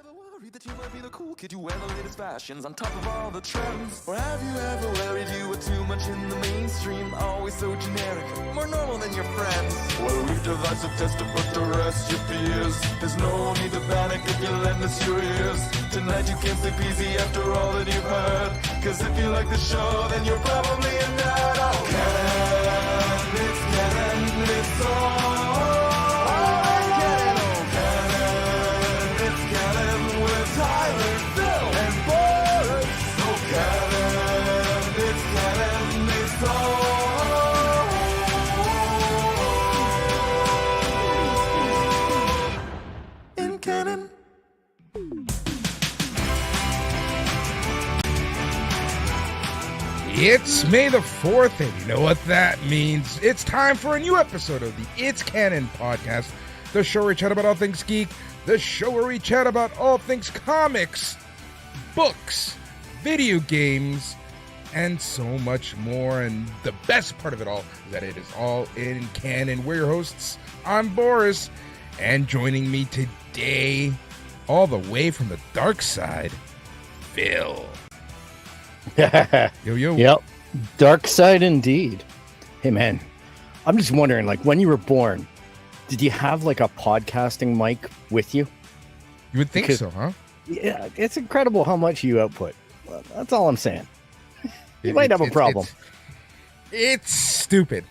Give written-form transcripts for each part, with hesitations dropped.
Worried that you might be the cool kid, you wear the latest fashions on top of all the trends? Or have you ever worried you were too much in the mainstream, always so generic, more normal than your friends? Well, we've devised a test to put to rest your fears. There's no need to panic if you lend us your ears. Tonight you can't sleep easy after all that you've heard, cause if you like the show, then you're probably a nerd. Oh, Canon, it's Canon, it's all. Tyler, Phil, and Boris. Oh, Canon, it's Canon, it's all in Canon. It's May the 4th, and you know what that means. It's time for a new episode of the It's Canon podcast, the show where we chat about all things geek, the show where we chat about all things comics, books, video games, and so much more. And the best part of it all is that it is all in canon. We're your hosts. I'm Boris, and joining me today, all the way from the dark side, Phil. Yo. Yep. Dark side indeed. Hey, man, I'm just wondering, like, when you were born, did you have like a podcasting mic with you? You would think so, huh? Yeah, it's incredible how much you output. Well, that's all I'm saying. You might have a problem. It's stupid.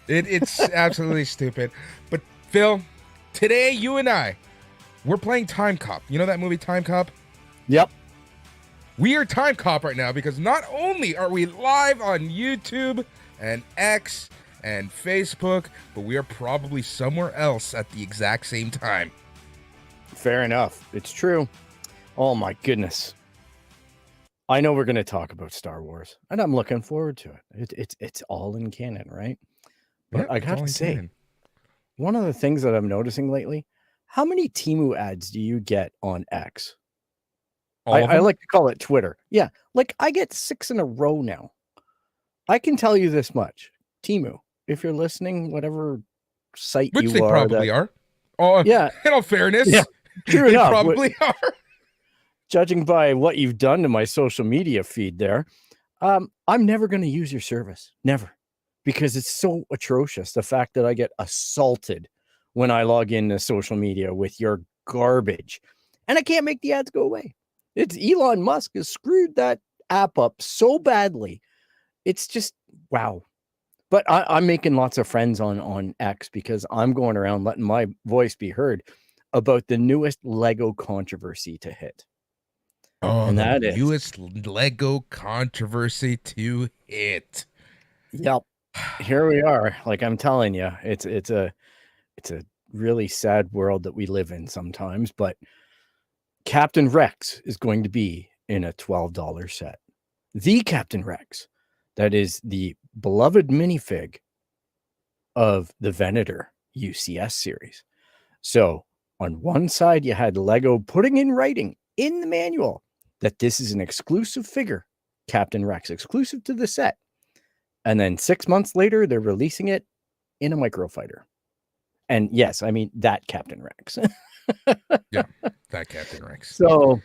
It's absolutely stupid. But Phil, today you and I, we're playing Time Cop. You know that movie Time Cop? Yep. We are Time Cop right now because not only are we live on YouTube and X and Facebook, but we are probably somewhere else at the exact same time. Fair enough. It's true. Oh my goodness. I know we're going to talk about Star Wars, and I'm looking forward to it. It's all in canon, right? But Yeah, I got to say, one of the things that I'm noticing lately, how many Temu ads do you get on X? I like to call it Twitter. Yeah, like I get 6 in a row now. I can tell you this much. Temu, if you're listening, whatever site which you they are. probably are. Oh, yeah. In all fairness, yeah, true they enough. probably are. Judging by what you've done to my social media feed there, I'm never going to use your service. Never. Because it's so atrocious. The fact that I get assaulted when I log into social media with your garbage. And I can't make the ads go away. It's Elon Musk has screwed that app up so badly. It's just, wow. But I'm making lots of friends on X because I'm going around letting my voice be heard about the newest Lego controversy to hit. Oh, and that is newest Lego controversy to hit. Yep. Here we are. Like I'm telling you, it's a really sad world that we live in sometimes, but Captain Rex is going to be in a $12 set. The Captain Rex. That is the beloved minifig of the Venator UCS series. So on one side, you had Lego putting in writing in the manual that this is an exclusive figure, Captain Rex, exclusive to the set. And then 6 months later, they're releasing it in a microfighter. And yes, I mean that Captain Rex. Yeah, that Captain Rex. So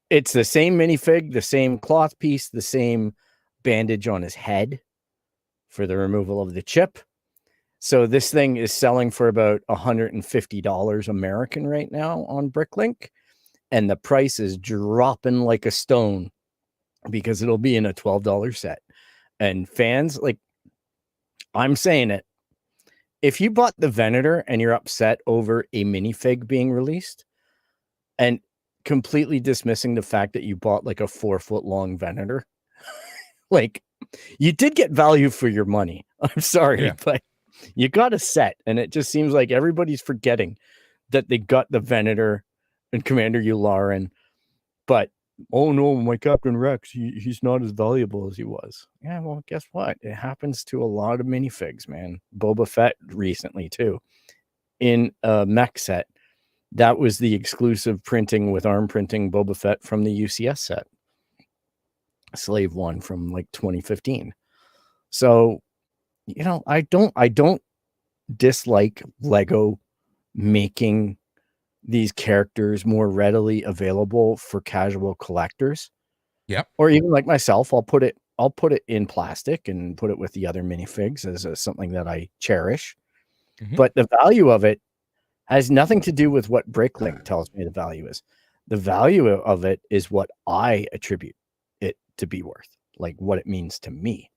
it's the same minifig, the same cloth piece, the same bandage on his head for the removal of the chip. So this thing is selling for about $150 American right now on Bricklink. And the price is dropping like a stone because it'll be in a $12 set. And fans, like, I'm saying it. If you bought the Venator and you're upset over a minifig being released and completely dismissing the fact that you bought like a 4-foot long Venator, like you did get value for your money. I'm sorry, but you got a set. And it just seems like everybody's forgetting that they got the Venator and Commander Yularen, but oh no, my Captain Rex, he's not as valuable as he was. Yeah, well, guess what? It happens to a lot of minifigs, man. Boba Fett recently, too. In a mech set, that was the exclusive printing with arm printing Boba Fett from the UCS set. Slave One from like 2015. So, you know, I don't dislike Lego making these characters more readily available for casual collectors. Yep. Or even like myself, I'll put it in plastic and put it with the other minifigs as something that I cherish. Mhm. But the value of it has nothing to do with what Bricklink tells me the value is. The value of it is what I attribute it to be worth, like what it means to me.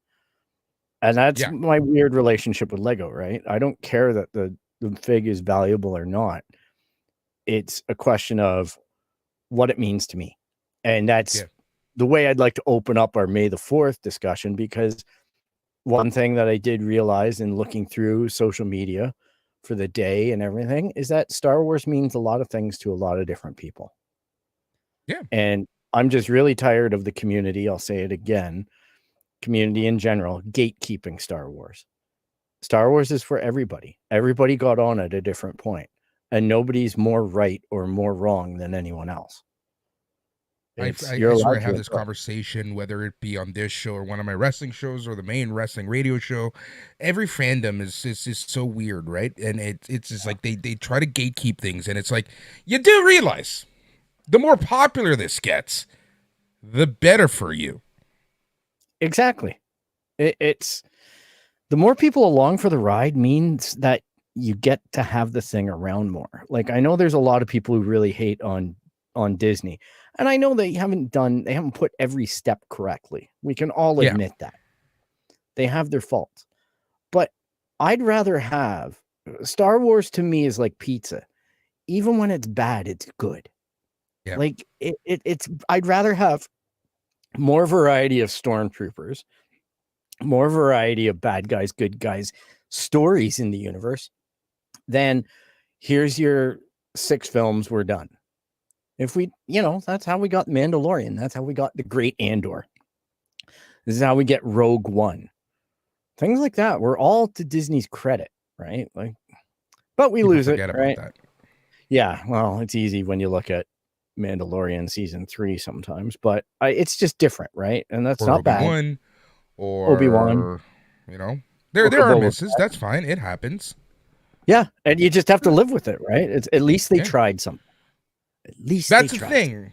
And that's Yeah. my weird relationship with Lego, right? I don't care that the fig is valuable or not. It's a question of what it means to me. And that's Yeah. the way I'd like to open up our May the 4th discussion, because one thing that I did realize in looking through social media for the day and everything is that Star Wars means a lot of things to a lot of different people. Yeah. And I'm just really tired of the community. I'll say it again. Community in general, gatekeeping Star Wars. Star Wars is for everybody. Everybody got on at a different point, and nobody's more right or more wrong than anyone else. I You're swear I allowed have to this enjoy. conversation, whether it be on this show or one of my wrestling shows or the main wrestling radio show. Every fandom is just so weird, right? And it's just like they try to gatekeep things, and it's like, you do realize the more popular this gets, the better for you. Exactly. It's the more people along for the ride means that you get to have the thing around more. Like, I know there's a lot of people who really hate on Disney, and I know they haven't put every step correctly. We can all Yeah. admit that they have their faults, but I'd rather have Star Wars. To me, is like pizza. Even when it's bad, it's good. Yeah. Like it's I'd rather have more variety of stormtroopers, more variety of bad guys, good guys, stories in the universe, then here's your 6 films, we're done. If we, that's how we got Mandalorian. That's how we got the Great Andor. This is how we get Rogue One. Things like that. We're all to Disney's credit, right? Like, but we People lose it, forget about right? that. Yeah, well, it's easy when you look at Mandalorian season 3 sometimes, but it's just different, right? And that's Or not bad. Obi-Wan, or Obi-Wan. there are Boba misses. That's fine. It happens. Yeah, and you just have to live with it, right? It's at least they Yeah. tried something. At least That's they the tried thing,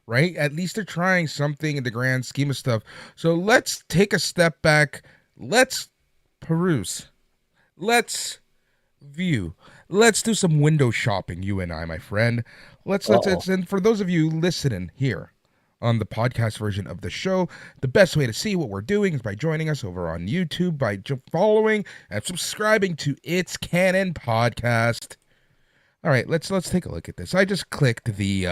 right? At least they're trying something in the grand scheme of stuff. So let's take a step back. Let's peruse. Let's view. Let's do some window shopping, you and I, my friend. Let's and for those of you listening here on the podcast version of the show, the best way to see what we're doing is by joining us over on YouTube, by following and subscribing to It's Canon Podcast. All right, let's take a look at this. I just clicked the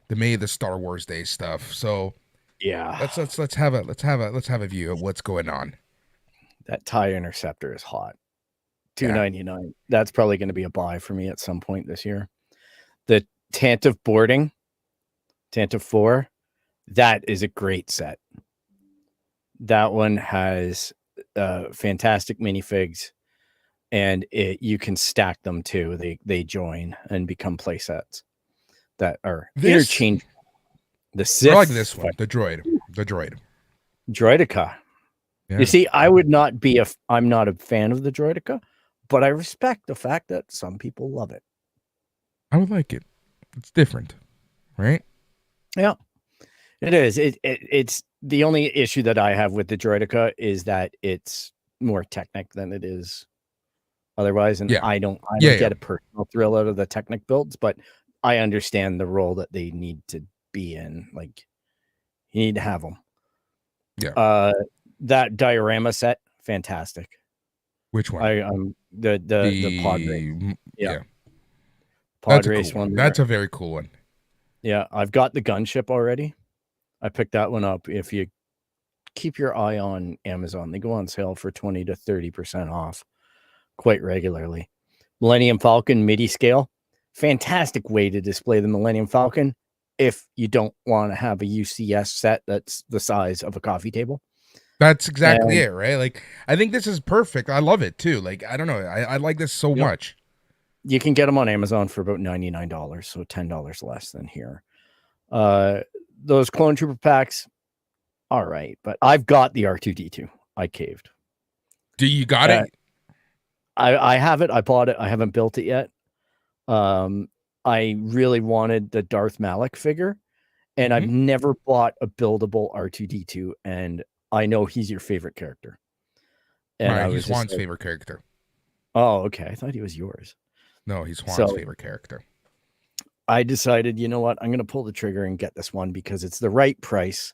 May the Star Wars Day stuff. So Yeah, let's have a view of what's going on. that TIE Interceptor is hot. $299. That's probably going to be a buy for me at some point this year. The Tantive Boarding, Tantive 4, that is a great set. That one has fantastic minifigs, and you can stack them too. They join and become play sets that are interchangeable. The Sith, I like this one, the droid. Droidica. Yeah. You see, I'm not a fan of the Droidica, but I respect the fact that some people love it. I would like it. It's different, right? Yeah, it is. It's the only issue that I have with the Droidica is that it's more Technic than it is otherwise, and I don't get a personal thrill out of the Technic builds, but I understand the role that they need to be in. Like, you need to have them. Yeah. That diorama set, fantastic. Which one? The pod race. Yeah. Pod race cool one. That's a very cool one. Yeah, I've got the gunship already. I picked that one up. If you keep your eye on Amazon, they go on sale for 20 to 30% off quite regularly. Millennium Falcon MIDI scale, fantastic way to display the Millennium Falcon if you don't want to have a UCS set that's the size of a coffee table. That's exactly it, right? Like, I think this is perfect. I love it too. Like, I don't know. I like this so much. You can get them on Amazon for about $99, so $10 less than here. Those Clone Trooper packs, all right, but I've got the R2-D2. I caved. Do you got it? I have it. I bought it. I haven't built it yet. I really wanted the Darth Malak figure, and I've never bought a buildable R2D2, and I know he's your favorite character. And I was he's just Juan's like, favorite character. oh, okay. I thought he was yours. No, he's Juan's So favorite character. I decided, you know what? I'm going to pull the trigger and get this one because it's the right price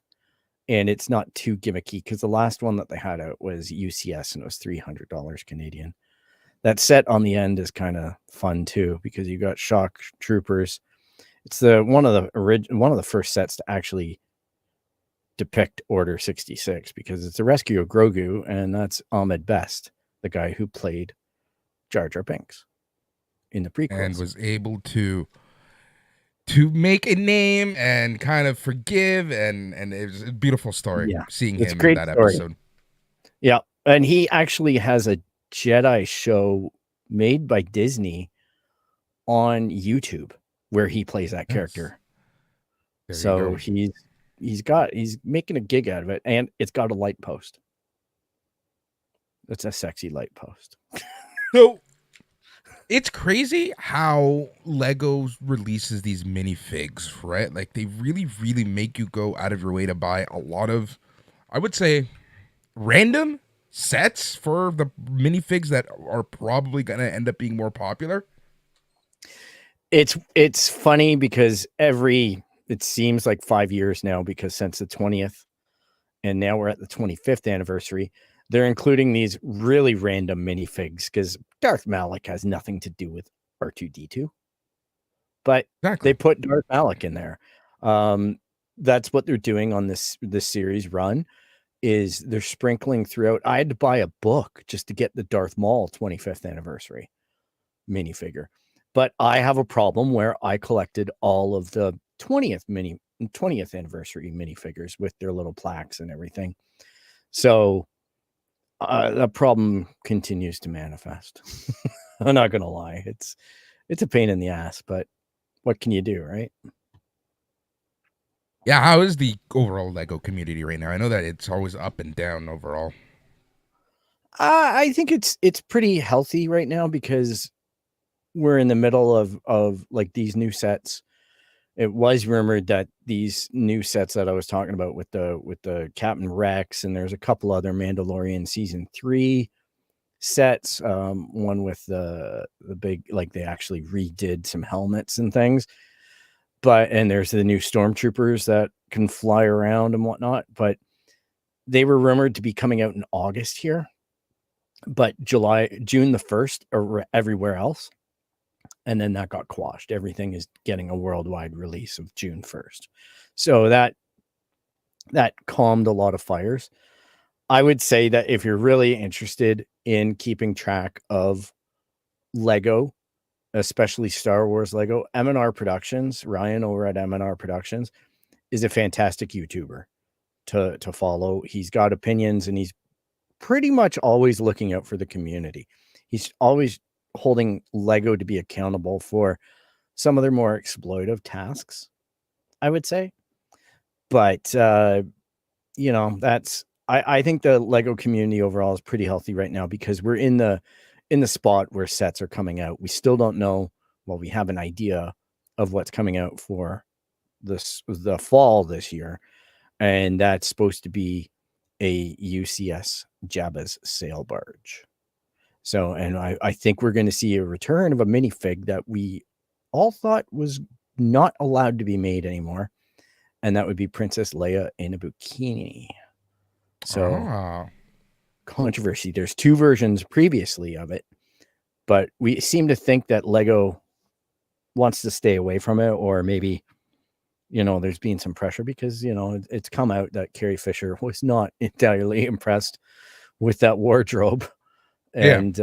and it's not too gimmicky, because the last one that they had out was UCS and it was $300 Canadian. That set on the end is kind of fun too, because you got shock troopers. It's one of the first sets to actually depict Order 66, because it's a rescue of Grogu, and that's Ahmed Best, the guy who played Jar Jar Binks in the prequels, and was able to make a name and kind of forgive, and it was a beautiful story. Yeah, seeing it's a him in great that story. episode. Yeah, and he actually has a Jedi show made by Disney on YouTube where he plays that character. So he's making a gig out of it, and it's got a light post. It's a sexy light post. So it's crazy how Lego releases these minifigs, right? Like, they really, really make you go out of your way to buy a lot of, I would say, random sets for the minifigs that are probably going to end up being more popular. It's funny because it seems like 5 years now, because since the 20th, and now we're at the 25th anniversary, they're including these really random minifigs, because Darth Malak has nothing to do with R2D2, but Exactly. they put Darth Malak in there. That's what they're doing on this series run, is they're sprinkling throughout. I had to buy a book just to get the Darth Maul 25th anniversary minifigure, but I have a problem where I collected all of the 20th anniversary minifigures with their little plaques and everything. So the problem continues to manifest. I'm not gonna lie, it's a pain in the ass, but what can you do, right? Yeah, how is the overall Lego community right now? I know that it's always up and down overall. I think it's pretty healthy right now, because we're in the middle of like these new sets. It was rumored that these new sets that I was talking about with the Captain Rex, and there's a couple other Mandalorian season 3 sets, one with the big, like, they actually redid some helmets and things, and there's the new stormtroopers that can fly around and whatnot, but they were rumored to be coming out in August here, but June the 1st or everywhere else. And then that got quashed. Everything is getting a worldwide release of June 1st. So that calmed a lot of fires. I would say that if you're really interested in keeping track of Lego, especially Star Wars Lego, M&R Productions, Ryan over at M&R Productions, is a fantastic YouTuber to follow. He's got opinions, and he's pretty much always looking out for the community. He's always holding Lego to be accountable for some of their more exploitive tasks, I would say. But I think the Lego community overall is pretty healthy right now, because we're in the spot where sets are coming out. We still don't know. Well, we have an idea of what's coming out for the fall this year, and that's supposed to be a UCS Jabba's sail barge. So, and I think we're going to see a return of a minifig that we all thought was not allowed to be made anymore, and that would be Princess Leia in a bikini. So, controversy. There's 2 versions previously of it, but we seem to think that Lego wants to stay away from it, or maybe, there's been some pressure, because, it's come out that Carrie Fisher was not entirely impressed with that wardrobe. And,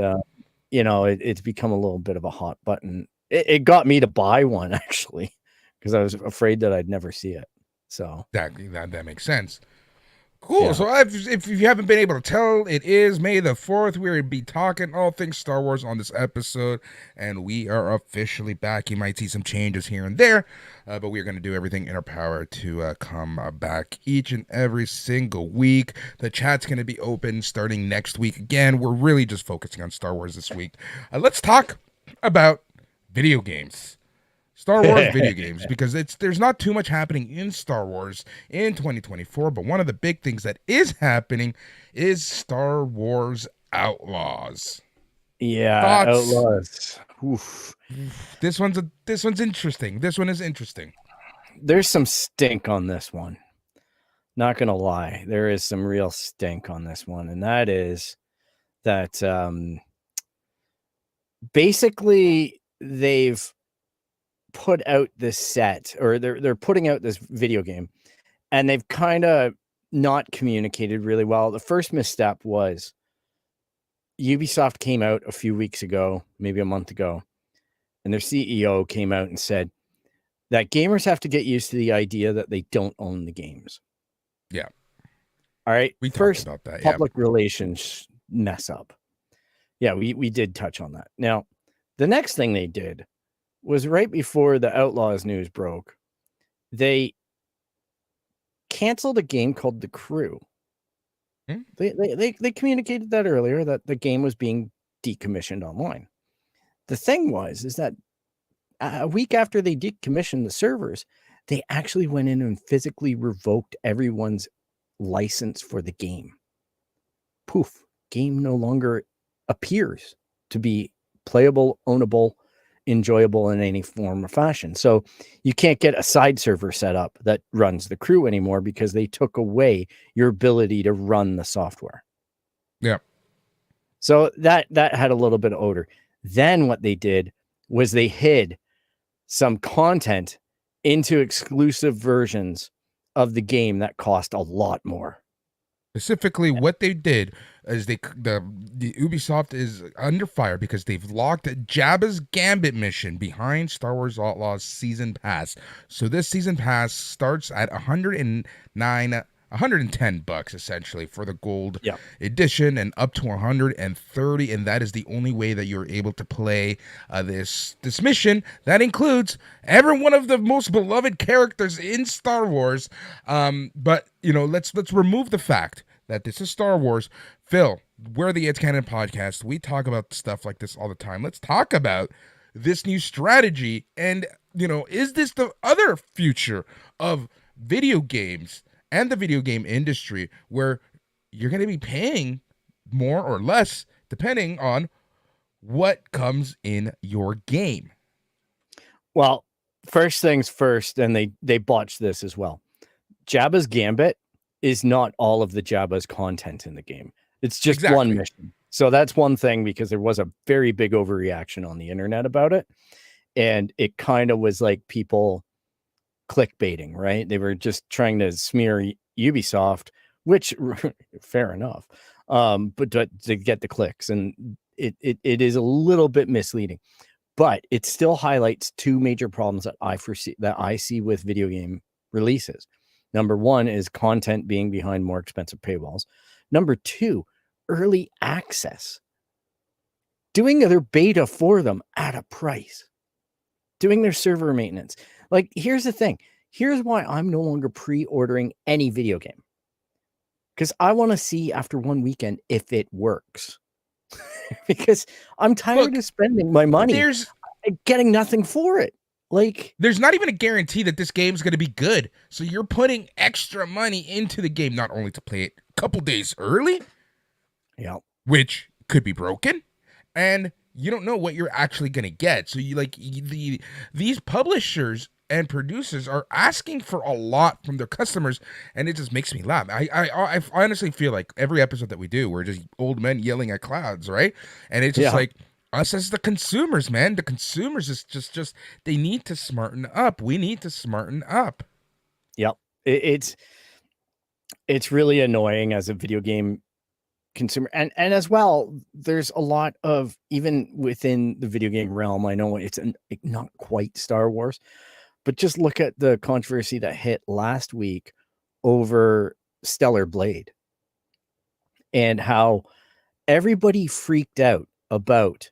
it's become a little bit of a hot button. It got me to buy one, actually, because I was afraid that I'd never see it. So that makes sense. Cool. Yeah. So if you haven't been able to tell, it is May the 4th. We're going to be talking all things Star Wars on this episode, and we are officially back. You might see some changes here and there, but we're going to do everything in our power to come back each and every single week. The chat's going to be open starting next week. Again, we're really just focusing on Star Wars this week. Let's talk about video games. Star Wars video games, because there's not too much happening in Star Wars in 2024, but one of the big things that is happening is Star Wars Outlaws. Yeah, Thoughts? Outlaws. Oof. This one's interesting. This one is interesting. There's some stink on this one. Not gonna lie, there is some real stink on this one, and that is that basically they've put out this set, or they're putting out this video game, and they've kind of not communicated really well. The first misstep was Ubisoft came out a few weeks ago, maybe a month ago, and their CEO came out and said that gamers have to get used to the idea that they don't own the games. Yeah. All right. We talked First, about that. public relations mess up. Yeah, we did touch on that. Now, the next thing they did was right before the Outlaws news broke, they canceled a game called The Crew. They communicated that earlier, that the game was being decommissioned online. The thing is that a week after they decommissioned the servers, they actually went in and physically revoked everyone's license for the game. Poof, game no longer appears to be playable, ownable, enjoyable in any form or fashion. So you can't get a side server set up that runs The Crew anymore because they took away your ability to run the software. Yeah. So that had a little bit of odor. Then what they did was they hid some content into exclusive versions of the game that cost a lot more. Specifically, what they did is the Ubisoft is under fire because they've locked Jabba's Gambit mission behind Star Wars Outlaws Season Pass. So this Season Pass starts at $110 essentially for the gold edition, and up to $130, and that is the only way that you're able to play this mission. That includes every one of the most beloved characters in Star Wars. But let's remove the fact that this is Star Wars. Phil, we're the It's Canon podcast. We talk about stuff like this all the time. Let's talk about this new strategy, and is this the other future of video games and the video game industry, where you're going to be paying more or less depending on what comes in your game? Well, first things first, and they botched this as well. Jabba's Gambit is not all of the Jabba's content in the game. It's just one mission. So that's one thing, because there was a very big overreaction on the internet about it. And it kind of was like people clickbaiting, right? They were just trying to smear Ubisoft, which fair enough. But to get the clicks, and it is a little bit misleading, but it still highlights two major problems that I see with video game releases. Number one is content being behind more expensive paywalls. Number two, early access. Doing their beta for them at a price. Doing their server maintenance. Like, here's the thing. Here's why I'm no longer pre-ordering any video game. Because I want to see after one weekend if it works. Because I'm tired of spending my money and getting nothing for it. Like, there's not even a guarantee that this game's going to be good. So you're putting extra money into the game, not only to play it a couple days early, which could be broken, and you don't know what you're actually going to get. So these publishers and producers are asking for a lot from their customers, and it just makes me laugh. I honestly feel like every episode that we do, we're just old men yelling at clouds, right? And it's just like, us as the consumers, man. The consumers is just they need to smarten up. We need to smarten up. Yep. It's really annoying as a video game consumer. And as well, there's a lot of, even within the video game realm, I know it's not quite Star Wars, but just look at the controversy that hit last week over Stellar Blade and how everybody freaked out about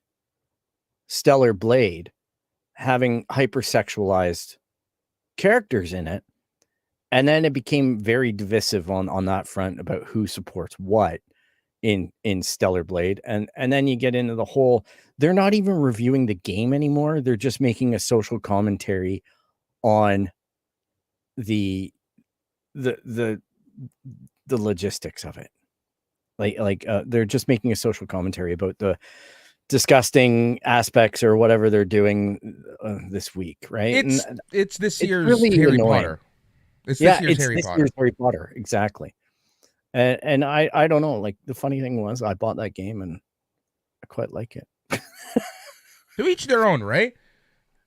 Stellar Blade having hypersexualized characters in it, and then it became very divisive on that front about who supports what in Stellar Blade, and then you get into the whole they're not even reviewing the game anymore. They're just making a social commentary on the logistics of it. They're just making a social commentary about the disgusting aspects or whatever they're doing this week, right? It's this year's really Harry annoying. Potter. It's this year's Harry Potter. Year's Harry Potter, exactly. And I don't know. Like, the funny thing was, I bought that game and I quite like it. To each their own, right?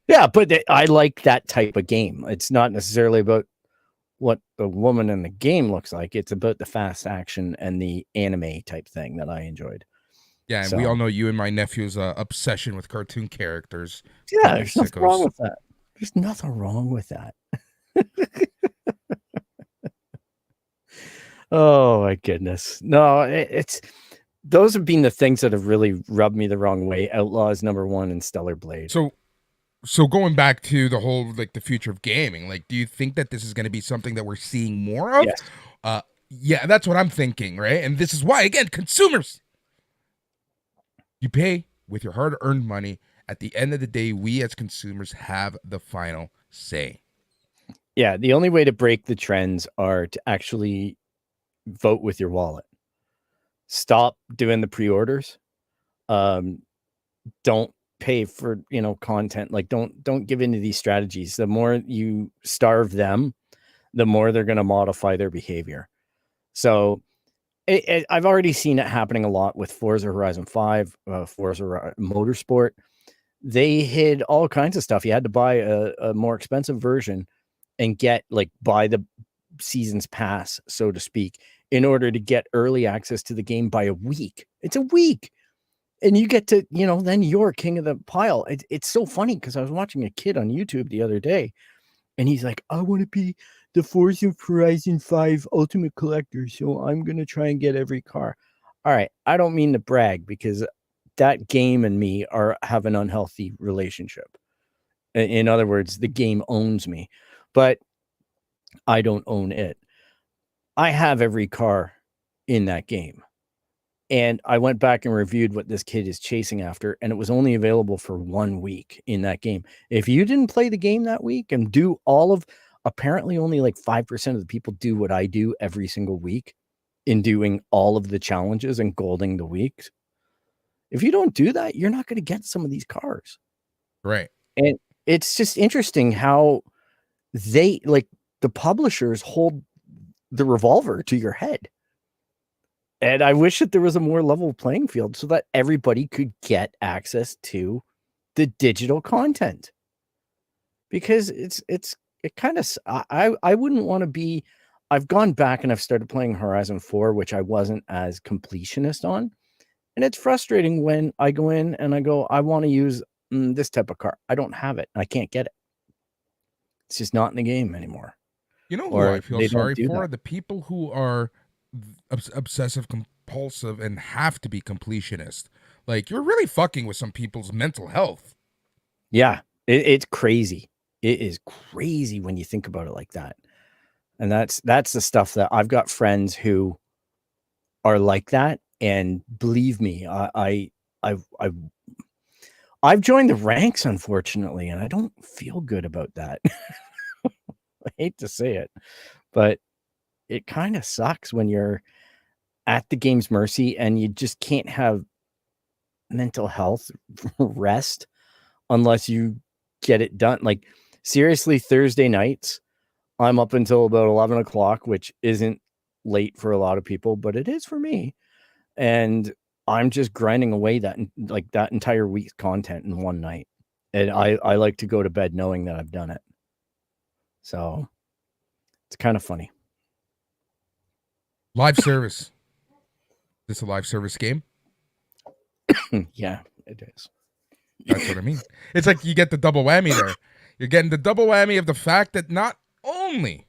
Yeah, but I like that type of game. It's not necessarily about what the woman in the game looks like. It's about the fast action and the anime type thing that I enjoyed. Yeah, and we all know you and my nephew's obsession with cartoon characters. Yeah, there's nothing wrong with that. There's nothing wrong with that. Oh my goodness. No, it's those have been the things that have really rubbed me the wrong way. Outlaws #1 and Stellar Blade. So going back to the whole, like, the future of gaming, like, do you think that this is going to be something that we're seeing more of? Yes. Yeah, that's what I'm thinking, right? And this is why, again, consumers, you pay with your hard-earned money. At the end of the day, we as consumers have the final say. Yeah, the only way to break the trends are to actually vote with your wallet. Stop doing the pre-orders. Don't pay for, content. Like, don't give into these strategies. The more you starve them, the more they're going to modify their behavior. So I've already seen it happening a lot with Forza Horizon 5, Forza Motorsport. They hid all kinds of stuff. You had to buy a more expensive version and buy the season's pass, so to speak, in order to get early access to the game by a week. It's a week. And you get to, then you're king of the pile. It's so funny because I was watching a kid on YouTube the other day and he's like, I want to be the Forza Horizon 5 Ultimate Collector, so I'm going to try and get every car. All right. I don't mean to brag because that game and me have an unhealthy relationship. In other words, the game owns me, but I don't own it. I have every car in that game. And I went back and reviewed what this kid is chasing after, and it was only available for 1 week in that game. If you didn't play the game that week and do apparently only like 5% of the people do what I do every single week in doing all of the challenges and golding the weeks. If you don't do that, you're not going to get some of these cars. Right. And it's just interesting how the publishers hold the revolver to your head. And I wish that there was a more level playing field so that everybody could get access to the digital content. Because it kind of, I wouldn't want to be, I've gone back and I've started playing Horizon 4, which I wasn't as completionist on. And it's frustrating when I go in and I go, I want to use this type of car. I don't have it. I can't get it. It's just not in the game anymore. You know who I feel sorry for? The people who are obsessive compulsive and have to be completionist. Like, you're really fucking with some people's mental health. Yeah, it's crazy. It is crazy when you think about it like that. And that's the stuff that I've got friends who are like that. And believe me, I've joined the ranks, unfortunately, and I don't feel good about that. I hate to say it, but it kind of sucks when you're at the game's mercy and you just can't have mental health rest unless you get it done. Like, seriously, Thursday nights, I'm up until about 11 o'clock, which isn't late for a lot of people, but it is for me. And I'm just grinding away that entire week's content in one night. And I like to go to bed knowing that I've done it. So it's kind of funny. Live service. Is this a live service game? Yeah, it is. That's what I mean. It's like you get the double whammy there. You're getting the double whammy of the fact that not only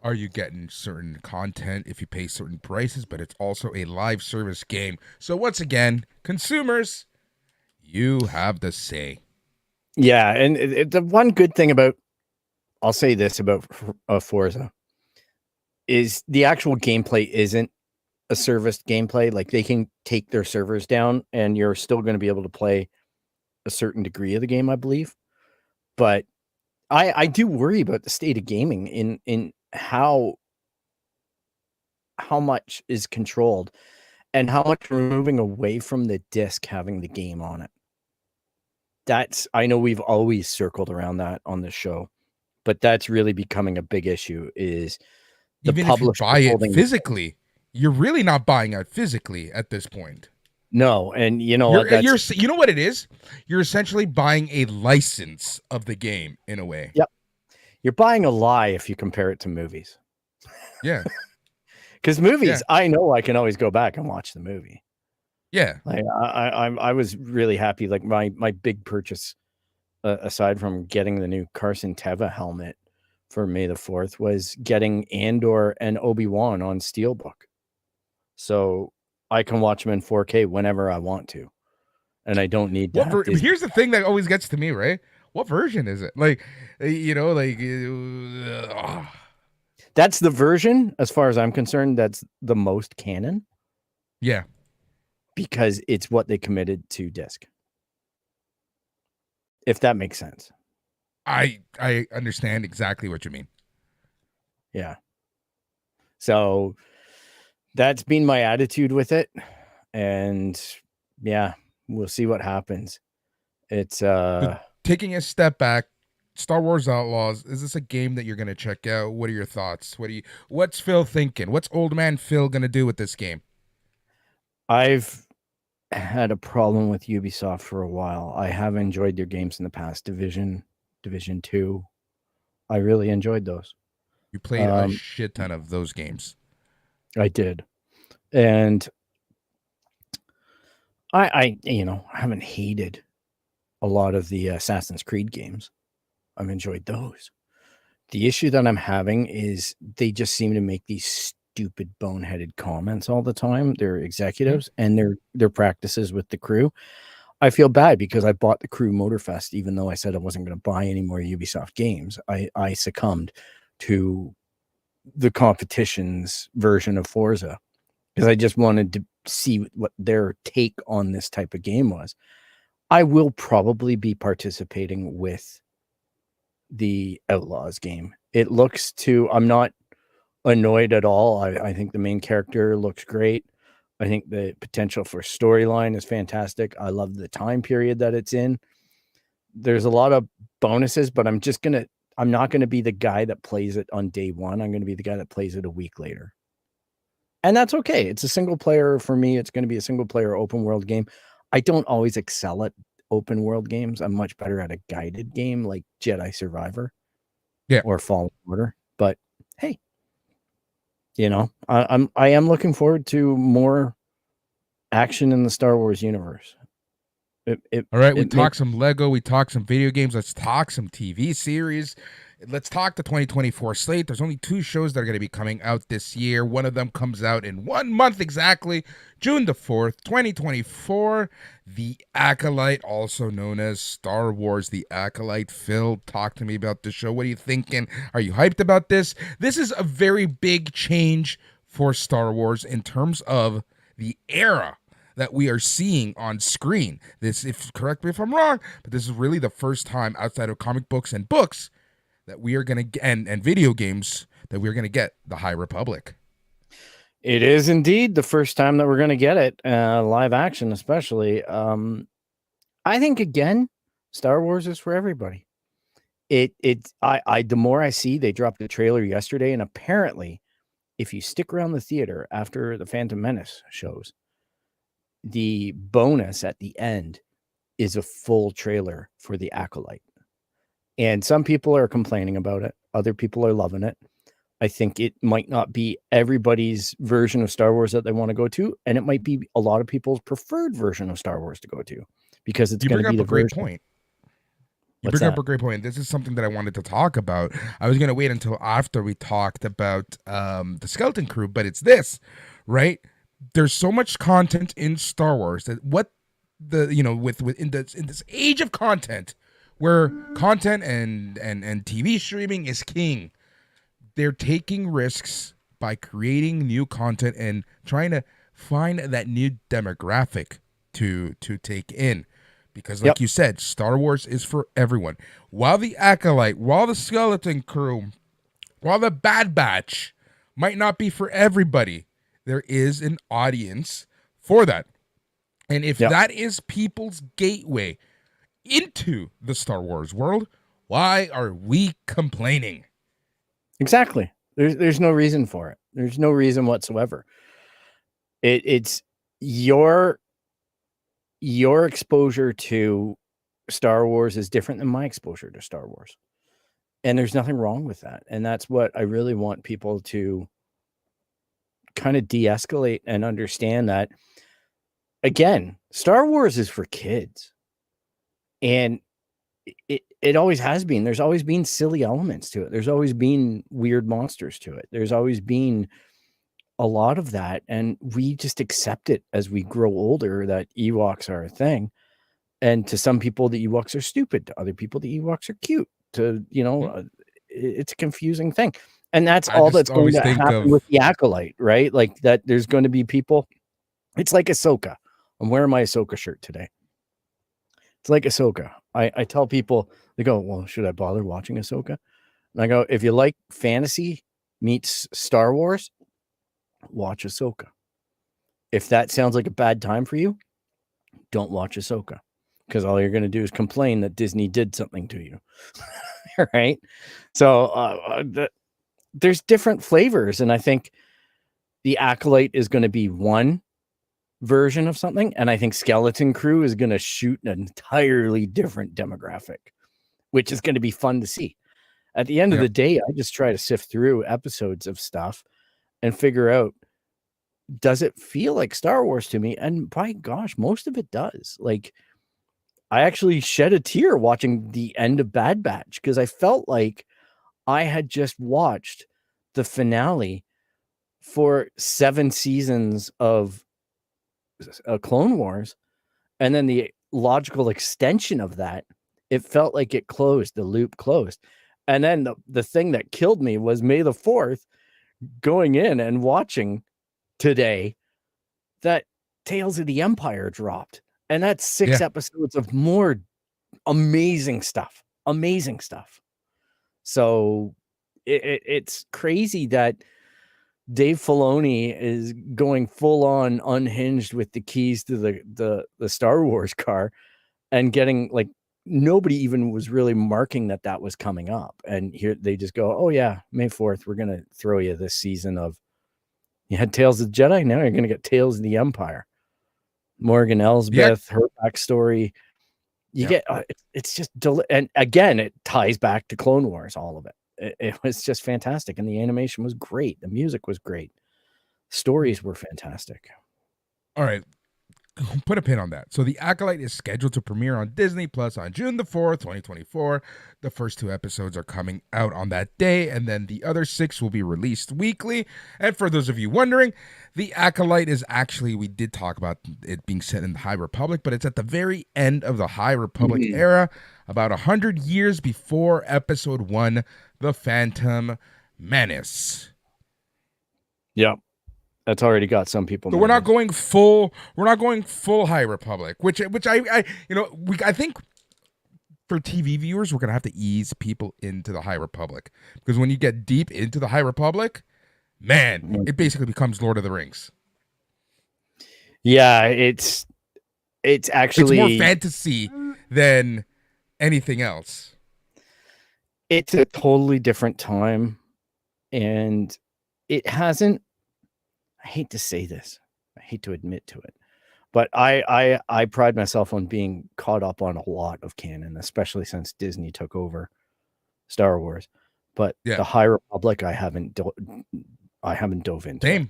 are you getting certain content if you pay certain prices, but it's also a live service game. So once again, consumers, you have the say. Yeah, and the one good thing about, I'll say this about Forza, is the actual gameplay isn't a serviced gameplay. Like they can take their servers down and you're still going to be able to play a certain degree of the game, I believe. But I do worry about the state of gaming in how much is controlled and how much we're moving away from the disc having the game on it. I know we've always circled around that on the show, but that's really becoming a big issue is the Even if you publisher buy it holding physically, you're really not buying it physically at this point. No, and you know what? You know what it is? You're essentially buying a license of the game in a way. Yep. You're buying a lie if you compare it to movies. Yeah. Because movies, I know I can always go back and watch the movie. Yeah. Like I was really happy. Like my big purchase, aside from getting the new Carson Teva helmet for May the 4th, was getting Andor and Obi-Wan on Steelbook. So I can watch them in 4K whenever I want to. And I don't need to. Here's the thing that always gets to me, right? What version is it? Like, That's the version, as far as I'm concerned, that's the most canon. Yeah. Because it's what they committed to disc. If that makes sense. I understand exactly what you mean. Yeah. So that's been my attitude with it. And yeah, we'll see what happens. It's taking a step back, Star Wars Outlaws, is this a game that you're going to check out? What are your thoughts? What's Phil thinking? What's old man Phil going to do with this game? I've had a problem with Ubisoft for a while. I have enjoyed their games in the past. Division 2. I really enjoyed those. You played a shit ton of those games. I did. And I haven't hated a lot of the Assassin's Creed games. I've enjoyed those. The issue that I'm having is they just seem to make these stupid boneheaded comments all the time. They're executives and their practices with the crew. I feel bad because I bought the Crew Motorfest, even though I said I wasn't going to buy any more Ubisoft games. I succumbed to the competition's version of Forza because I just wanted to see what their take on this type of game was. I will probably be participating with the Outlaws game. I'm not annoyed at all. I think the main character looks great. I think the potential for storyline is fantastic. I love the time period that it's in. There's a lot of bonuses, but I'm not going to be the guy that plays it on day one. I'm going to be the guy that plays it a week later. And that's okay. It's a single player for me. It's going to be a single player open world game. I don't always excel at open world games. I'm much better at a guided game like Jedi Survivor or Fallen Order. But hey, I am looking forward to more action in the Star Wars universe. All right, we talked some Lego, we talked some video games, let's talk some TV series. Let's talk the 2024 slate. There's only 2 shows that are going to be coming out this year. One of them comes out in 1 month exactly, June the 4th, 2024. The Acolyte, also known as Star Wars The Acolyte. Phil, talk to me about the show. What are you thinking? Are you hyped about this? This is a very big change for Star Wars in terms of the era that we are seeing on screen. Correct me if I'm wrong, but this is really the first time outside of comic books and books that we are going to get, and video games, that we're going to get the High Republic. It is indeed the first time that we're going to get it, live action especially. I think, again, Star Wars is for everybody. The more I see, they dropped the trailer yesterday, and apparently, if you stick around the theater after the Phantom Menace shows, the bonus at the end is a full trailer for The Acolyte. And some people are complaining about it. Other people are loving it. I think it might not be everybody's version of Star Wars that they want to go to. And it might be a lot of people's preferred version of Star Wars to go to because it's going to be the great version. Point. You bring up a great point. This is something that I wanted to talk about. I was going to wait until after we talked about the Skeleton Crew, but it's this, right? There's so much content in Star Wars that in this age of content, where content and TV streaming is king, they're taking risks by creating new content and trying to find that new demographic to take in. Because like you said, Star Wars is for everyone. While the Acolyte, while the Skeleton Crew, while the Bad Batch might not be for everybody, there is an audience for that. And if that is people's gateway into the Star Wars world, why are we complaining? Exactly. There's no reason for it. There's no reason whatsoever. It's your exposure to Star Wars is different than my exposure to Star Wars. And there's nothing wrong with that. And that's what I really want people to kind of de-escalate and understand that, again, Star Wars is for kids. And it always has been. There's always been silly elements to it. There's always been weird monsters to it. There's always been a lot of that. And we just accept it as we grow older that Ewoks are a thing. And to some people, the Ewoks are stupid. To other people, the Ewoks are cute. To, it's a confusing thing. And that's all that's going to happen with the Acolyte, right? Like that there's going to be people. It's like Ahsoka. I'm wearing my Ahsoka shirt today. It's like Ahsoka. I tell people, they go, well, should I bother watching Ahsoka? And I go, if you like fantasy meets Star Wars, watch Ahsoka. If that sounds like a bad time for you, don't watch Ahsoka. Because all you're going to do is complain that Disney did something to you. Right? So there's different flavors. And I think the Acolyte is going to be one version of something, and I think Skeleton Crew is going to shoot an entirely different demographic, which is going to be fun to see. At the end of the day, I just try to sift through episodes of stuff and figure out, does it feel like Star Wars to me? And by gosh, most of it does. Like, I actually shed a tear watching the end of Bad Batch because I felt like I had just watched the finale for 7 seasons of Clone Wars, and then the logical extension of that, it felt like it closed, the loop closed. And then the thing that killed me was May the 4th going in and watching today that Tales of the Empire dropped, and that's 6 episodes of more amazing stuff. So it's crazy that Dave Filoni is going full on unhinged with the keys to the Star Wars car and getting, like, nobody even was really marking that was coming up. And here they just go, oh yeah, May 4th, we're going to throw you this season of, you had Tales of the Jedi. Now you're going to get Tales of the Empire. Morgan Elsbeth, her backstory. You get, it's just, and again, it ties back to Clone Wars, all of it. It was just fantastic. And the animation was great. The music was great. Stories were fantastic. All right. Put a pin on that. So The Acolyte is scheduled to premiere on Disney Plus on June the 4th, 2024. The first 2 episodes are coming out on that day, and then the other 6 will be released weekly. And for those of you wondering, The Acolyte is actually, we did talk about it being set in the High Republic, but it's at the very end of the High Republic era, about 100 years before Episode 1, The Phantom Menace. Yep. That's already got some people. So we're not going full High Republic, which I think for TV viewers, we're going to have to ease people into the High Republic, because when you get deep into the High Republic, man, it basically becomes Lord of the Rings. Yeah, it's actually more fantasy than anything else. It's a totally different time, and it hasn't, I hate to say this, I hate to admit to it, but I pride myself on being caught up on a lot of canon, especially since Disney took over Star Wars. But the High Republic, I haven't dove into. Same.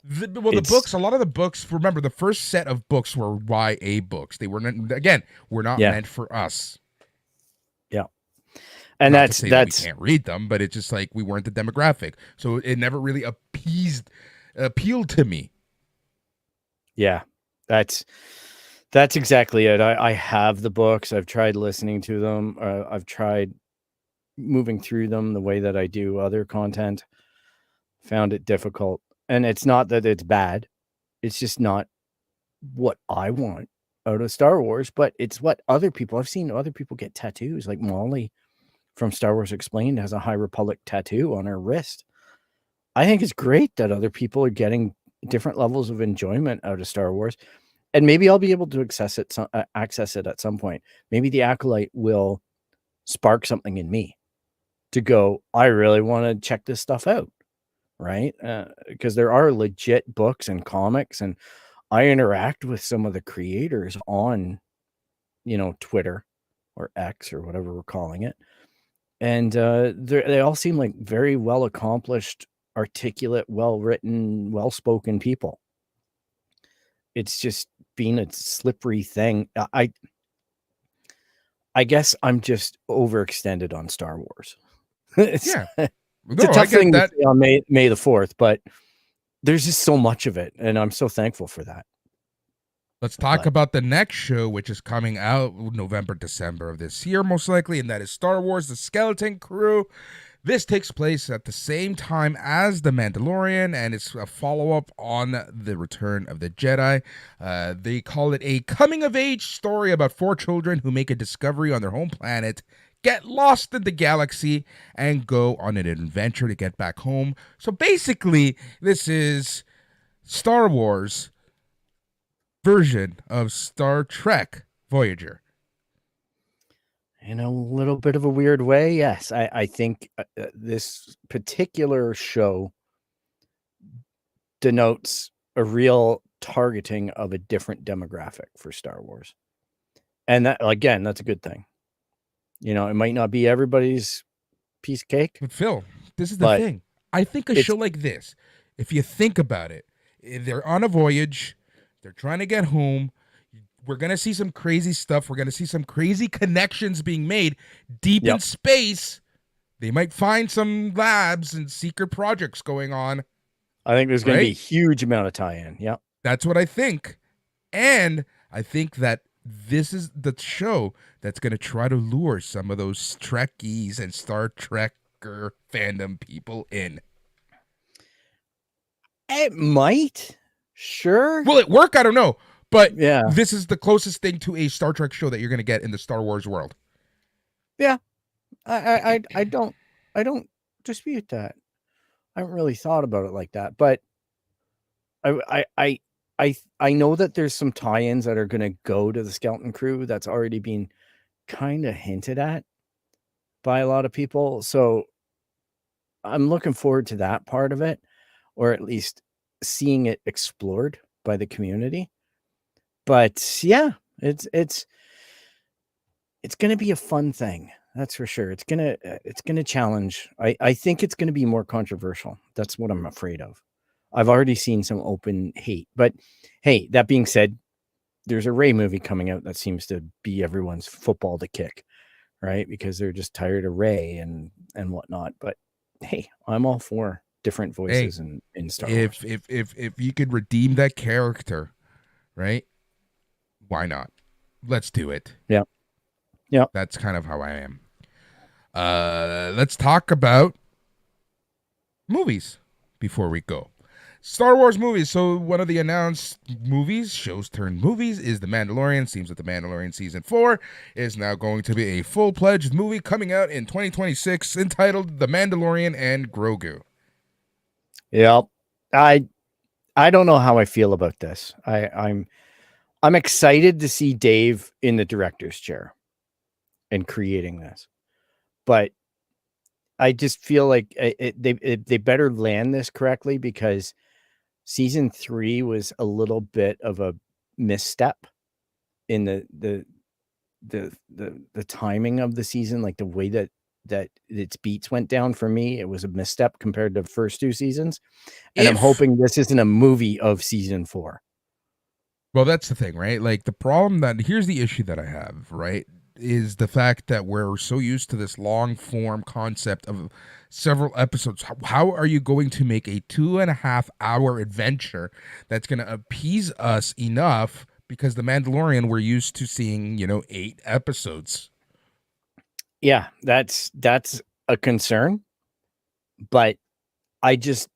The books, a lot of the books, remember, the first set of books were YA books. They were not meant for us. Yeah. And not that's we can't read them, but it's just like we weren't the demographic. So it never really appealed to me. Yeah. That's exactly it. I have the books. I've tried listening to them. I've tried moving through them the way that I do other content. found it difficult. And it's not that it's bad. It's just not what I want out of Star Wars, but it's what other people, I've seen other people get tattoos. Like Molly from Star Wars Explained has a High Republic tattoo on her wrist. I think it's great that other people are getting different levels of enjoyment out of Star Wars. And maybe I'll be able to access it at some point. Maybe the Acolyte will spark something in me to go, I really want to check this stuff out, right? Because there are legit books and comics, and I interact with some of the creators on, Twitter or X or whatever we're calling it. And they all seem like very well accomplished, articulate, well-written, well-spoken people. It's just been a slippery thing. I guess I'm just overextended on Star Wars. It's Yeah. a No, I tough get thing to that. say on May the 4th, but there's just so much of it, and I'm so thankful for that. Let's talk But- about the next show, which is coming out November, December of this year, most likely, and that is Star Wars: The Skeleton Crew. This takes place at the same time as The Mandalorian, and it's a follow-up on The Return of the Jedi. They call it a coming-of-age story about 4 children who make a discovery on their home planet, get lost in the galaxy, and go on an adventure to get back home. So basically, this is Star Wars version of Star Trek Voyager. In a little bit of a weird way, yes. I think this particular show denotes a real targeting of a different demographic for Star Wars. And that, again, that's a good thing. It might not be everybody's piece of cake. But Phil, this is the But thing. I think a it's- show like this, if you think about it, they're on a voyage, they're trying to get home. We're going to see some crazy stuff. We're going to see some crazy connections being made deep in Yep. space. They might find some labs and secret projects going on. I think there's going to be a Right? huge amount of tie-in. Yeah. That's what I think. And I think that this is the show that's going to try to lure some of those Trekkies and Star Trekker fandom people in. It might. Sure. Will it work? I don't know. But Yeah. this is the closest thing to a Star Trek show that you're going to get in the Star Wars world. I don't dispute that. I haven't really thought about it like that, but I know that there's some tie-ins that are going to go to the Skeleton Crew that's already been kind of hinted at by a lot of people. So I'm looking forward to that part of it, or at least seeing it explored by the community. But yeah, it's going to be a fun thing. That's for sure. It's going to challenge. I think it's going to be more controversial. That's what I'm afraid of. I've already seen some open hate, but hey, that being said, there's a Rey movie coming out that seems to be everyone's football to kick, right? Because they're just tired of Rey and whatnot. But hey, I'm all for different voices in Star Wars. If you could redeem that character, right? Why not? Let's do it. Yeah. That's kind of how I am. Let's talk about movies before we go. Star Wars movies. So one of the announced movies, shows turned movies, is The Mandalorian. Seems that The Mandalorian Season 4 is now going to be a full-fledged movie coming out in 2026 entitled The Mandalorian and Grogu. Yep. I don't know how I feel about this. I'm excited to see Dave in the director's chair and creating this, but I just feel like they better land this correctly, because season 3 was a little bit of a misstep in the timing of the season, like the way that its beats went down for me. It was a misstep compared to the first 2 seasons, and I'm hoping this isn't a movie of season 4. Well, that's the thing, right? Like, the problem here's the issue that I have, right? Is the fact that we're so used to this long form concept of several episodes. How are you going to make a 2.5 hour adventure that's going to appease us enough? Because The Mandalorian, we're used to seeing, 8 episodes. Yeah, that's a concern, but I just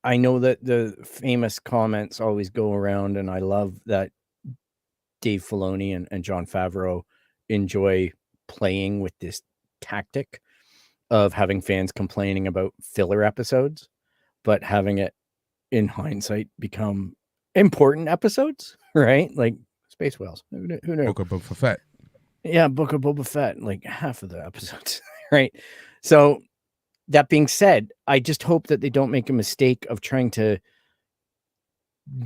I know that the famous comments always go around, and I love that Dave Filoni and Jon Favreau enjoy playing with this tactic of having fans complaining about filler episodes, but having it in hindsight become important episodes, right? Like Space Whales. Who knew? Book of Boba Fett. Yeah, Book of Boba Fett, like half of the episodes, right? So that being said, I just hope that they don't make a mistake of trying to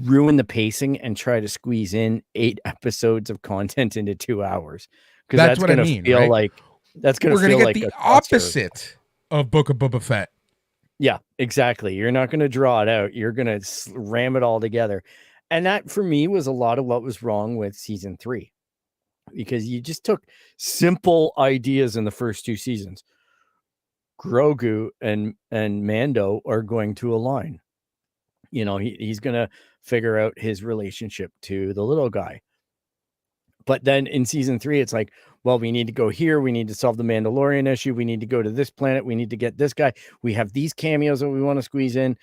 ruin the pacing and try to squeeze in 8 episodes of content into 2 hours, because That's that's what I gonna mean, feel right? like that's gonna We're gonna feel get like the a cluster. opposite of Book of Boba Fett. Yeah, exactly. You're not gonna draw it out. You're gonna ram it all together, and that for me was a lot of what was wrong with season 3, because you just took simple ideas in the first 2 seasons. Grogu and Mando are going to align. You know, he's gonna figure out his relationship to the little guy. But then in season 3, it's like, well, we need to go here. We need to solve the Mandalorian issue. We need to go to this planet. We need to get this guy. We have these cameos that we want to squeeze in,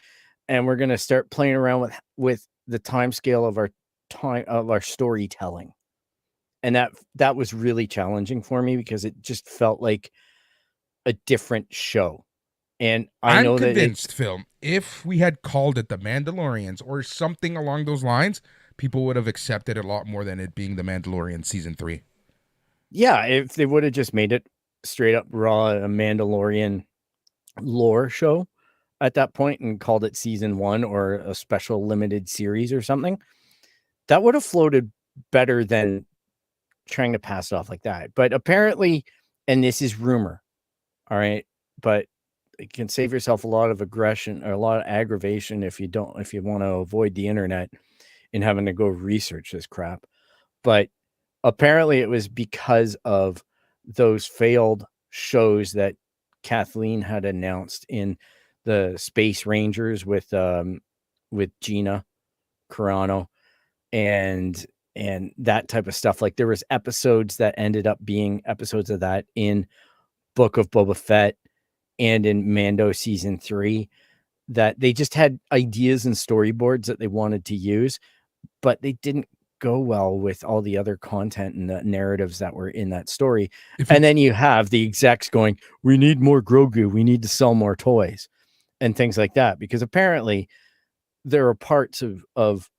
and we're going to start playing around with the time scale of our storytelling. And that was really challenging for me, because it just felt like a different show. And I'm know convinced, Phil, if we had called it the Mandalorians or something along those lines, people would have accepted it a lot more than it being the Mandalorian season 3. Yeah, if they would have just made it straight up raw, a Mandalorian lore show at that point, and called it season 1 or a special limited series or something, that would have floated better than trying to pass it off like that. But apparently, and this is rumor, all right, but you can save yourself a lot of aggression or a lot of aggravation if you want to avoid the internet and having to go research this crap. But apparently it was because of those failed shows that Kathleen had announced in the Space Rangers with Gina Carano and that type of stuff. Like, there was episodes that ended up being episodes of that in Book of Boba Fett and in Mando season 3, that they just had ideas and storyboards that they wanted to use, but they didn't go well with all the other content and the narratives that were in that story. And then you have the execs going, we need more Grogu, we need to sell more toys and things like that, because apparently there are parts of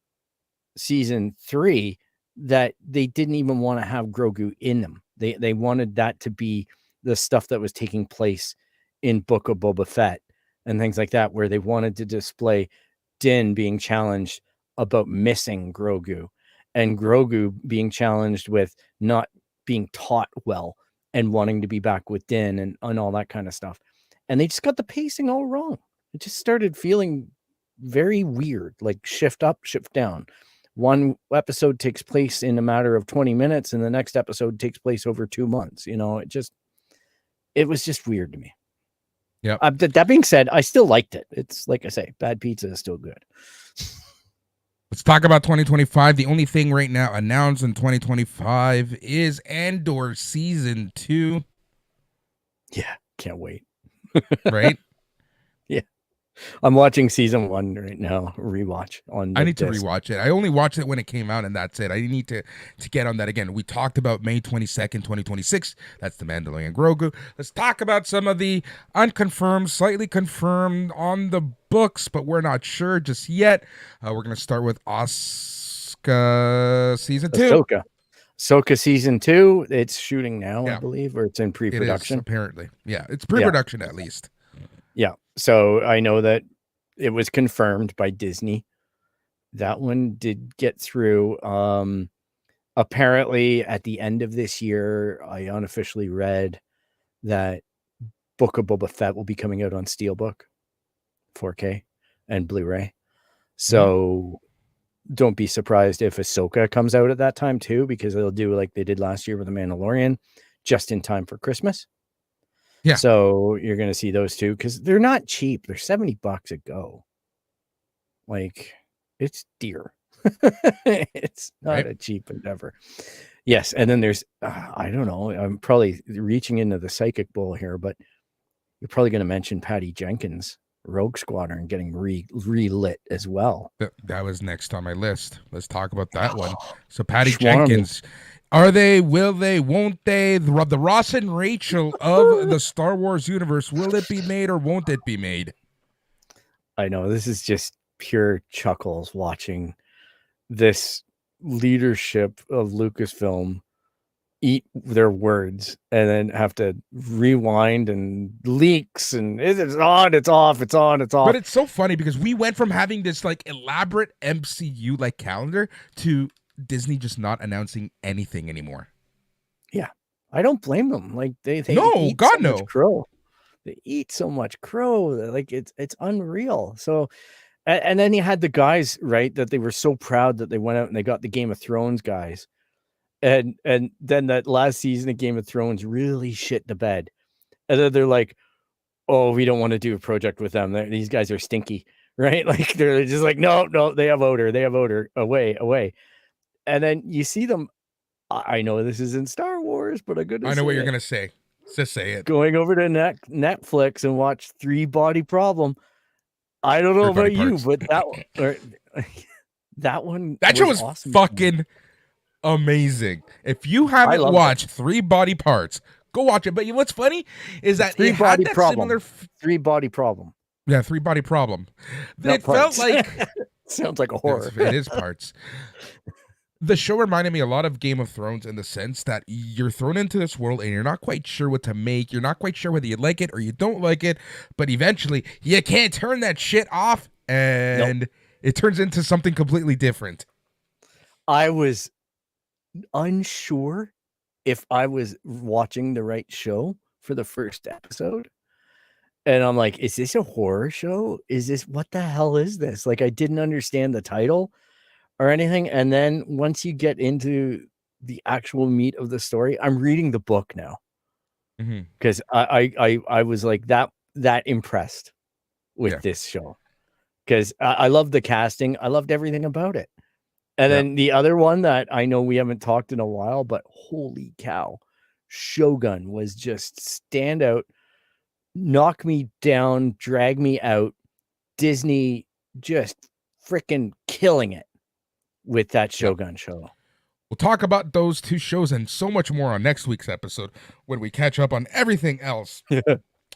season 3 that they didn't even want to have Grogu in them. They wanted that to be the stuff that was taking place in Book of Boba Fett and things like that, where they wanted to display Din being challenged about missing Grogu, and Grogu being challenged with not being taught well and wanting to be back with Din and all that kind of stuff. And they just got the pacing all wrong. It just started feeling very weird, like shift up, shift down. One episode takes place in a matter of 20 minutes and the next episode takes place over 2 months. You know, it was just weird to me. Yeah. That being said, I still liked it. It's like I say, bad pizza is still good. Let's talk about 2025. The only thing right now announced in 2025 is Andor season 2. Yeah, can't wait. Right? Yeah. I'm watching season 1 right now, rewatch on I need to disc. rewatch it. I only watched it when it came out, and that's it. I need to get on that again. We talked about May 22nd, 2026. That's the Mandalorian Grogu. Let's talk about some of the unconfirmed, slightly confirmed on the books, but we're not sure just yet. We're going to start with Ahsoka season 2. Ahsoka season 2. It's shooting now, Yeah. I believe, or it's in pre-production. It is, apparently. Yeah, it's pre-production at least. Yeah. So I know that it was confirmed by Disney. That one did get through. Apparently at the end of this year, I unofficially read that Book of Boba Fett will be coming out on Steelbook, 4K and Blu-ray. So don't be surprised if Ahsoka comes out at that time too, because they'll do like they did last year with The Mandalorian, just in time for Christmas. Yeah. So you're going to see those two, because they're not cheap. They're $70 a go. Like, it's dear. It's not a cheap endeavor. Yes. And then there's, I don't know, I'm probably reaching into the psychic bowl here, but you're probably going to mention Patty Jenkins Rogue Squadron getting relit as well. That was next on my list. Let's talk about that one. So Patty Schwarmy. Jenkins, are they, will they, won't they, the Ross and Rachel of the Star Wars universe, will it be made or won't it be made? I know, this is just pure chuckles watching this leadership of Lucasfilm eat their words and then have to rewind and leaks and it's on, it's off, it's on, it's off. But it's so funny because we went from having this like elaborate MCU like calendar to Disney just not announcing anything anymore. Yeah, I don't blame them. Like they no, eat God so no. much crow. They eat so much crow. Like it's unreal. So, and then you had the guys, right, that they were so proud that they went out and they got the Game of Thrones guys. And then that last season of Game of Thrones really shit the bed. And then they're like, oh, we don't want to do a project with them. These guys are stinky, right? Like they're just like, no, they have odor, away. And then you see them. I know this is in Star Wars, but I know what you're gonna say. Just say it. Going over to Netflix and watch 3 Body Problem. I don't know about you, but that one, that show was awesome. Fucking amazing. If you haven't watched 3 Body Parts, go watch it. But what's funny is that 3 Body Problem. Similar 3 Body Problem. Yeah, 3 Body Problem. It felt like sounds like a horror. It is parts. The show reminded me a lot of Game of Thrones in the sense that you're thrown into this world and you're not quite sure what to make. You're not quite sure whether you like it or you don't like it. But eventually, you can't turn that shit off and it turns into something completely different. I was unsure if I was watching the right show for the first episode. And I'm like, is this a horror show? What the hell is this? Like, I didn't understand the title or anything. And then once you get into the actual meat of the story, I'm reading the book now because I was like that impressed with this show because I love the casting. I loved everything about it. And then the other one that I know we haven't talked in a while, but holy cow, Shogun was just standout, knock me down, drag me out. Disney just freaking killing it with that Shogun show. We'll talk about those 2 shows and so much more on next week's episode when we catch up on everything else.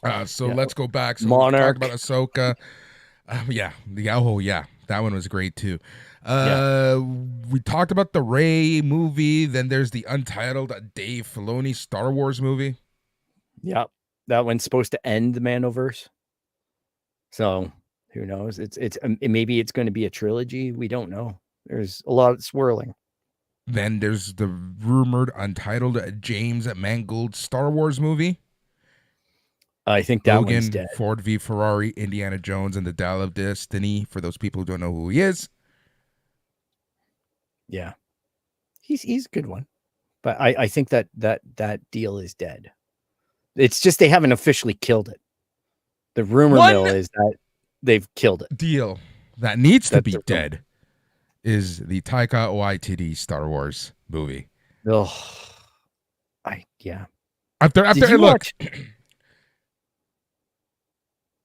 Let's go back. So Monarch. We talked about Ahsoka. That one was great too. We talked about the Rey movie. Then there's the untitled Dave Filoni Star Wars movie. Yep, that one's supposed to end the Mandoverse. So who knows? Maybe it's going to be a trilogy. We don't know. There's a lot of swirling. Then there's the rumored untitled James Mangold Star Wars movie. I think that one's dead. Ford v Ferrari, Indiana Jones, and the Dial of Destiny. For those people who don't know who he is. Yeah, he's a good one, but I think that deal is dead. It's just they haven't officially killed it. The rumor mill is that they've killed it. Deal that needs to be dead is the Taika Waititi Star Wars movie. Oh, After look.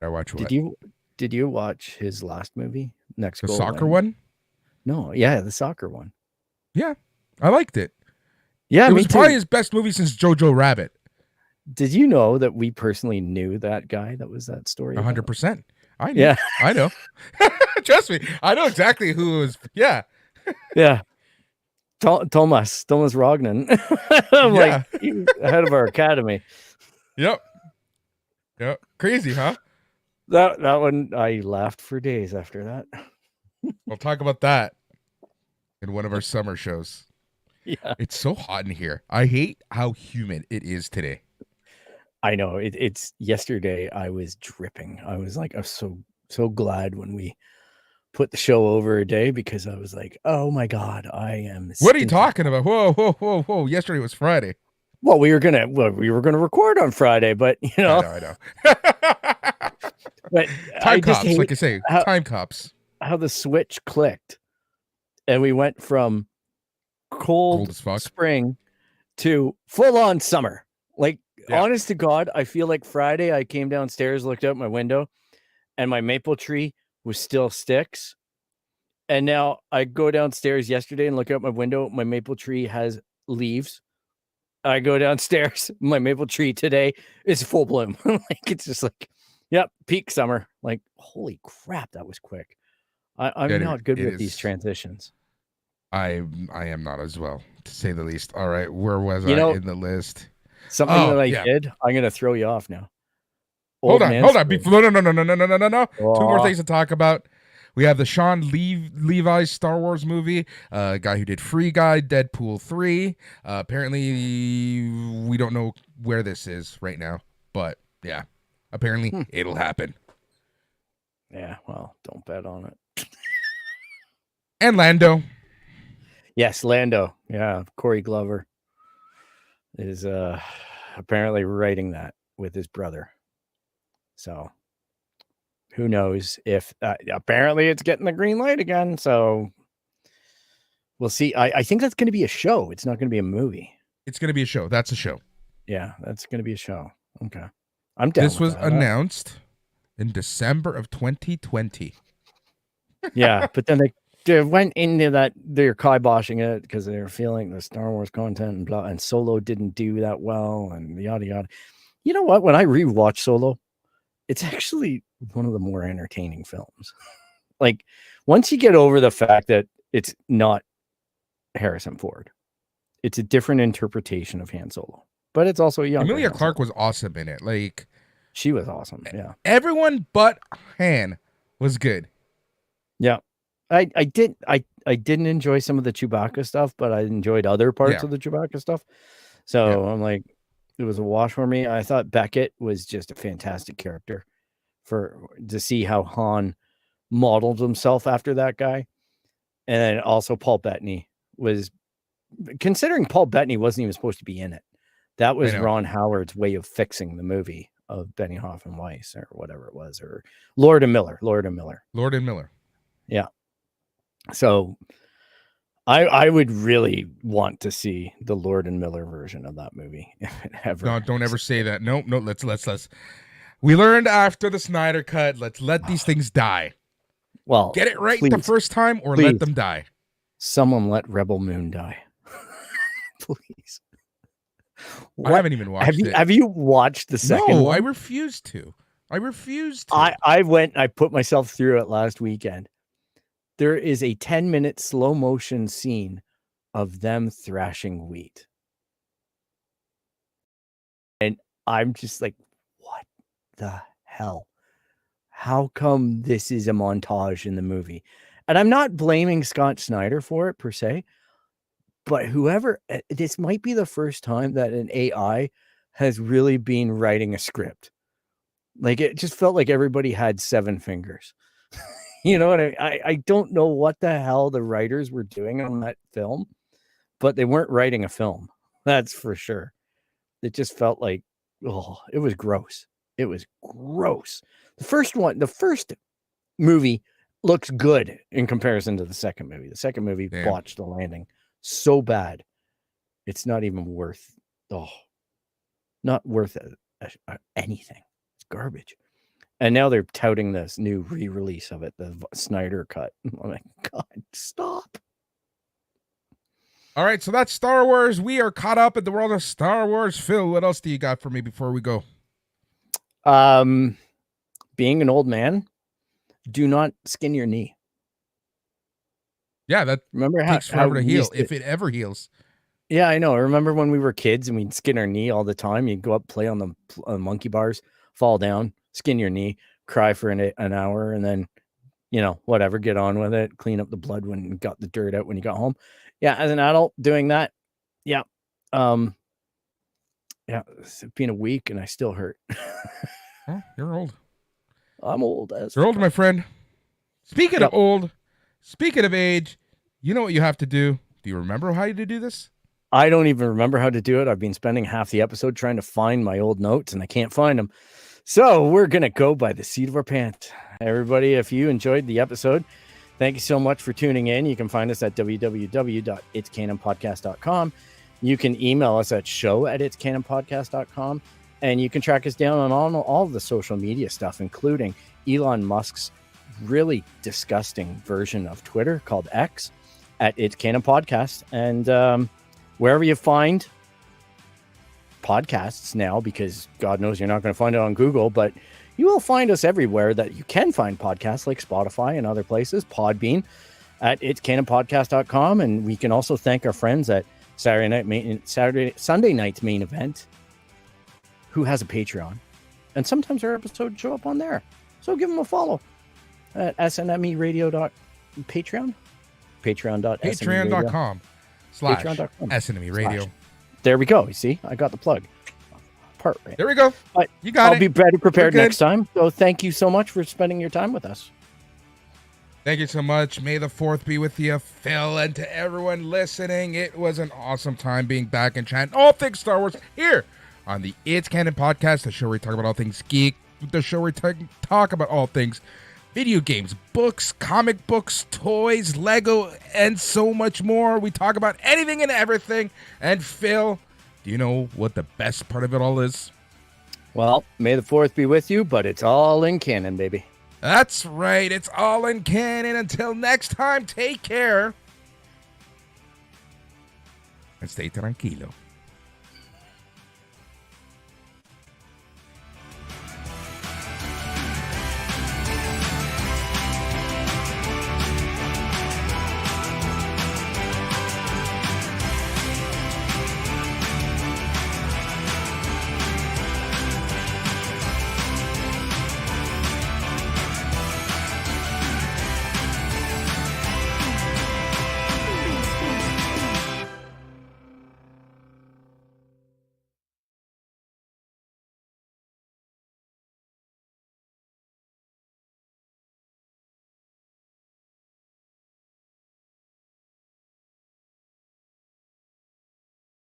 I watch what? Did you watch his last movie? The soccer one? No, the soccer one. Yeah, I liked it. Yeah, it was probably his best movie since Jojo Rabbit. Did you know that we personally knew that guy that was that story? 100%. I knew. Yeah, I know. Trust me, I know exactly who it was. Yeah, yeah. Thomas Rognan. I'm like, he was ahead of our academy. Yep. Crazy, huh? That one, I laughed for days after that. We'll talk about that in one of our summer shows. Yeah, it's so hot in here. I hate how humid it is today. I know it's yesterday. I was dripping. I was like, I'm so glad when we put the show over a day because I was like, oh my God, I am. What are you talking about? Whoa. Yesterday was Friday. Well, we were gonna record on Friday, but you know. I know. But time cops, like you say, time cops. How the switch clicked, and we went from cold as fuck spring to full on summer. Like, honest to God, I feel like Friday I came downstairs, looked out my window, and my maple tree was still sticks. And now I go downstairs yesterday and look out my window. My maple tree has leaves. I go downstairs. My maple tree today is full bloom. Like, it's just like, yep, peak summer. Like, holy crap, that was quick. I'm not good with these transitions. I am not as well, to say the least. All right, where was I in the list? Something that I did. I'm gonna throw you off now. Hold on. No. 2 more things to talk about. We have the Sean Levi Star Wars movie, guy who did Free Guy, Deadpool 3. Apparently, we don't know where this is right now, but yeah, apparently it'll happen. Yeah, well, don't bet on it. And Lando. Yes, Lando. Yeah, Corey Glover is apparently writing that with his brother. So who knows if apparently it's getting the green light again. So we'll see. I think that's going to be a show. It's not going to be a movie. It's going to be a show. That's a show. Yeah, that's going to be a show. Okay. I'm down. This was announced in December of 2020. Yeah, but then they went into that, they're kiboshing it because they were feeling the Star Wars content and blah, and Solo didn't do that well and yada yada. You know what? When I rewatch Solo, it's actually one of the more entertaining films. Like, once you get over the fact that it's not Harrison Ford, it's a different interpretation of Han Solo, but it's also young. Emilia Clarke was awesome in it. Like, she was awesome. Yeah. Everyone but Han was good. Yeah. I didn't enjoy some of the Chewbacca stuff, but I enjoyed other parts of the Chewbacca stuff. So I'm like, it was a wash for me. I thought Beckett was just a fantastic character to see how Han modeled himself after that guy. And then also Paul Bettany was, considering Paul Bettany wasn't even supposed to be in it. That was Ron Howard's way of fixing the movie of Benioff and Weiss or whatever it was, or Lord and Miller. Yeah. So I would really want to see the Lord and Miller version of that movie. No, don't ever say that. No, let's. We learned after the Snyder Cut. Let's let these things die. Well, get it right the first time, or let them die. Someone let Rebel Moon die, please. I haven't even watched it. Have you watched the second one? I refuse to. I went. I put myself through it last weekend. There is a 10-minute slow motion scene of them thrashing wheat. And I'm just like, what the hell? How come this is a montage in the movie? And I'm not blaming Scott Snyder for it per se, but this might be the first time that an AI has really been writing a script. Like, it just felt like everybody had 7 fingers. You know what I don't know what the hell the writers were doing on that film, but they weren't writing a film. That's for sure. It just felt like, it was gross. It was gross. The first movie looks good in comparison to the second movie. The second movie botched the landing so bad. It's not even worth, not worth anything. It's garbage. And now they're touting this new re-release of it, the Snyder Cut. I'm like, God, stop. All right, so that's Star Wars. We are caught up in the world of Star Wars. Phil, what else do you got for me before we go? Being an old man, do not skin your knee. Yeah, that takes forever to heal, if it ever heals. Yeah, I know. I remember when we were kids and we'd skin our knee all the time. You'd go up, play on the monkey bars, fall down, skin your knee, cry for an hour, and then, whatever, get on with it, clean up the blood when you got the dirt out when you got home. Yeah, as an adult doing that, it's been a week and I still hurt. Oh, you're old. I'm old. You're old, my friend. Speaking of old, speaking of age, you know what you have to do? Do you remember how to do this? I don't even remember how to do it. I've been spending half the episode trying to find my old notes and I can't find them. So we're going to go by the seat of our pants. Everybody, if you enjoyed the episode, thank you so much for tuning in. You can find us at www.itscanonpodcast.com. You can email us at show@itscanonpodcast.com. And you can track us down on all the social media stuff, including Elon Musk's really disgusting version of Twitter called X at It's Canon Podcast. And wherever you find podcasts now, because God knows you're not going to find it on Google, but you will find us everywhere that you can find podcasts, like Spotify and other places, Podbean, at itscanonpodcast.com. And we can also thank our friends at Sunday night's main event, who has a Patreon. And sometimes our episodes show up on there. So give them a follow at snmeradio.patreon. Patreon.com/SNME Radio. There we go. You see, I got the plug part right. There we go. But you got it. I'll be better prepared next time. So thank you so much for spending your time with us. Thank you so much. May the 4th be with you, Phil, and to everyone listening. It was an awesome time being back in chat. All things Star Wars here on the It's Canon Podcast, the show where we talk about all things geek, the show where we talk about all things video games, books, comic books, toys, Lego, and so much more. We talk about anything and everything. And Phil, do you know what the best part of it all is? Well, may the 4th be with you, but it's all in canon, baby. That's right. It's all in canon. Until next time, take care. And stay tranquilo.